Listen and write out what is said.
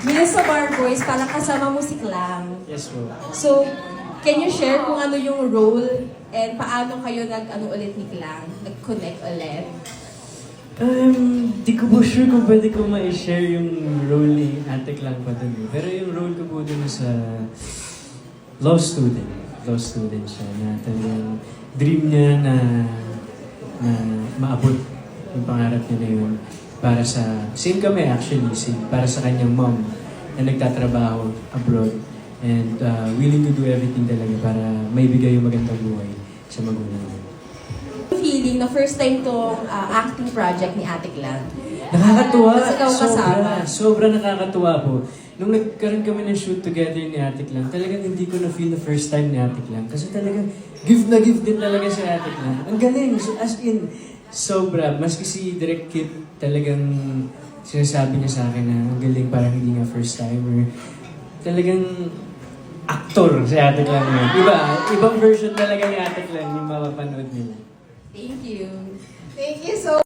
Minus sa Bar Boys, parang kasama mo si Klang. Yes po. So, can you share kung ano yung role and paano kayo ulit ni Klang? Nag-connect ulit? Di ko po sure kung pwede ko ma-share yung role ni Ate Klang pa dun. Pero yung role ko po dun sa law student. Law student siya na talagang dream niya na maabot yung pangarap niya na yun. Para sa, same kami actually, para sa kanyang mom na nagtatrabaho abroad and willing to do everything talaga para maibigay yung magandang buhay sa magulang niya. Feeling na first time tong acting project ni Ate Klang. Nakakatuwa. Kasi ikaw kasama. Sobra nakakatuwa po. Nung nagkaroon kami ng shoot together ni Ate Klang, talagang hindi ko na-feel the first time ni Ate Klang. Kasi talagang give na give din talaga si Ate Klang. Ang galing. As in, sobra. Maski si Direk Kit, talagang sinasabi niya sa akin na ang galing, parang hindi nga first timer. Talagang actor si Ate Klang yun. Ibang version talaga ni Ate Klang yung mapapanood nila. Thank you. Thank you so